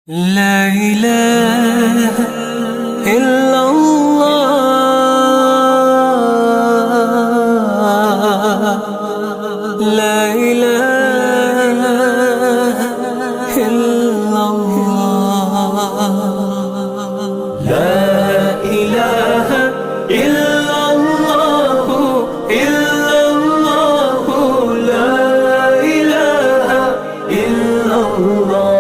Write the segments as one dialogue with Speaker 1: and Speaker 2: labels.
Speaker 1: لا إله إلا الله لا إله إلا الله لا إله إلا الله إلا الله لا إله إلا الله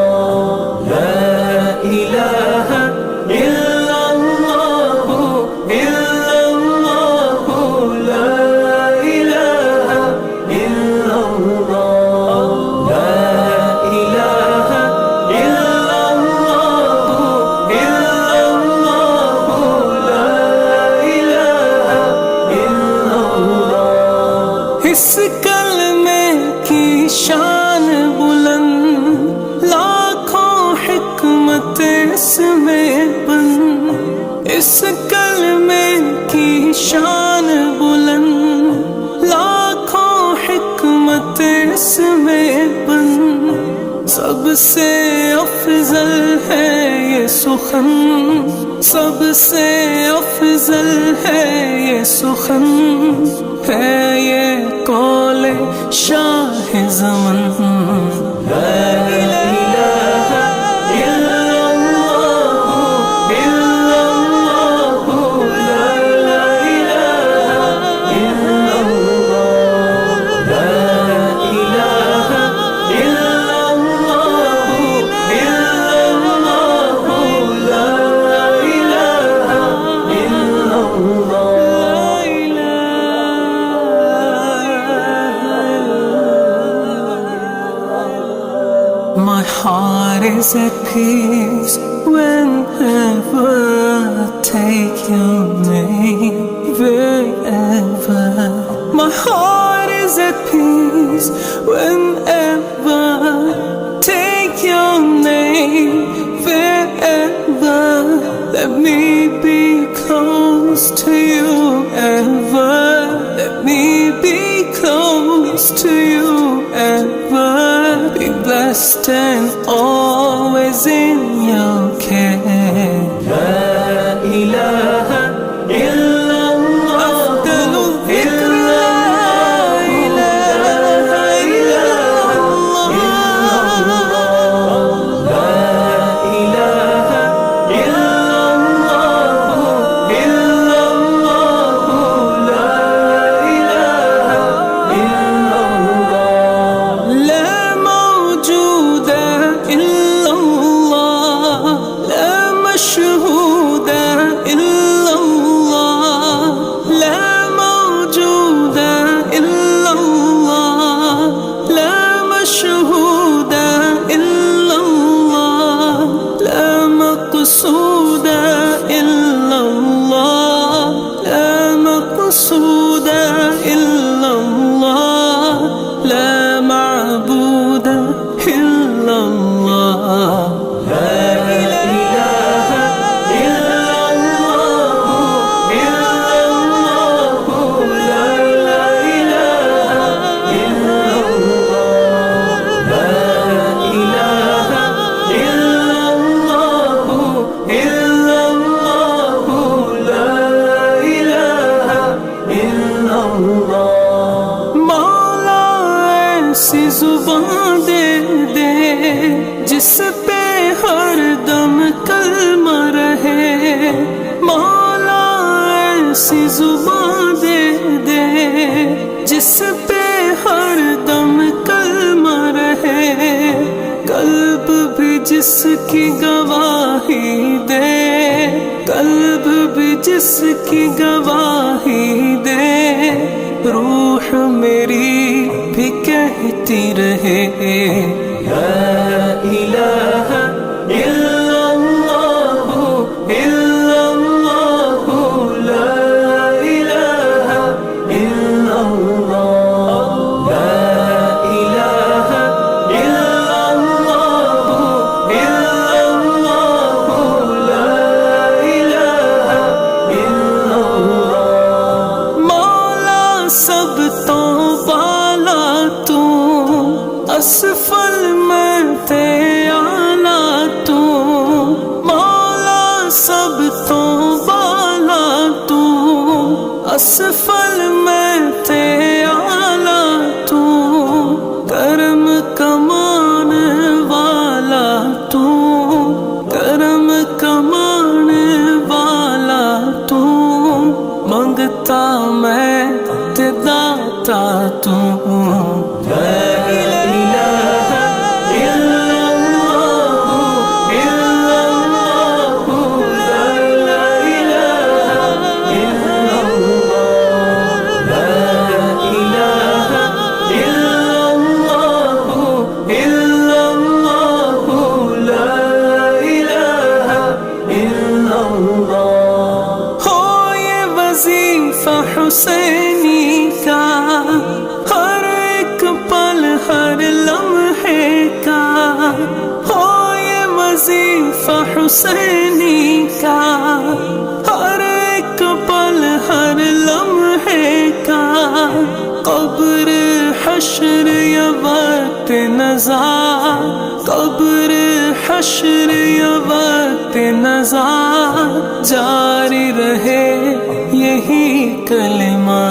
Speaker 1: اس کلمے کی شان بلند لاکھوں حکمت اس میں بند اس کلمے کی شان بلند لاکھوں حکمت اس میں بند سب سے افضل ہے یہ سخن سب سے افضل ہے یہ سخن ہے یہ قول شاہ زمن لا الہ الا اللہ الا اللہ لا الہ الا اللہ لا الہ الا اللہ الا اللہ لا الہ الا اللہ My heart is at peace whenever I take your name, wherever. My heart is at peace whenever I take your name, wherever. Let me be close to you ever. Let me be close to you ever. Be blessed and always in your care. La ilaha illallah afdalu dhikr la ilaha illallah la ilaha illallah illallah la ilaha illallah la مشهود إلا الله لا موجود إلا الله لا مشهود إلا الله لا مقصود إلا الله لا مقصود إلا الله لا معبود إلا الله لا ایسی زبان دے دے جس پہ ہر دم کلمہ رہے مولا ایسی زبان دے دے جس پہ ہر دم کلمہ رہے قلب بھی جس کی گواہی دے قلب بھی جس کی گواہی دے روح میری بھی کہتی رہے لا الہ الا اللہ الا اللہ لا الہ الا اللہ لا الہ الا اللہ الا اللہ لا الہ الا اللہ مولا سب تو بالا تو اسفل میں تھے پھل میں تھے آلہ تو، کرم کمان والا تو، کرم کمان والا تو، منگتا میں تے داتا تو، لا الہ الا اللہ الا اللہ، لا الہ الا اللہ، لا الہ الا اللہ الا اللہ، لا الہ الا اللہ۔ ہو یہ وظیفہ حسینی کا، ہر ایک پل ہر لمحے کا، ہو یہ وظیفہ حسینی کا، ہر ایک پل ہر لمحے کا، قبر حشر یا وقت نزا، قبر حشر یا وقت نزا، جاری رہے یہی کلمہ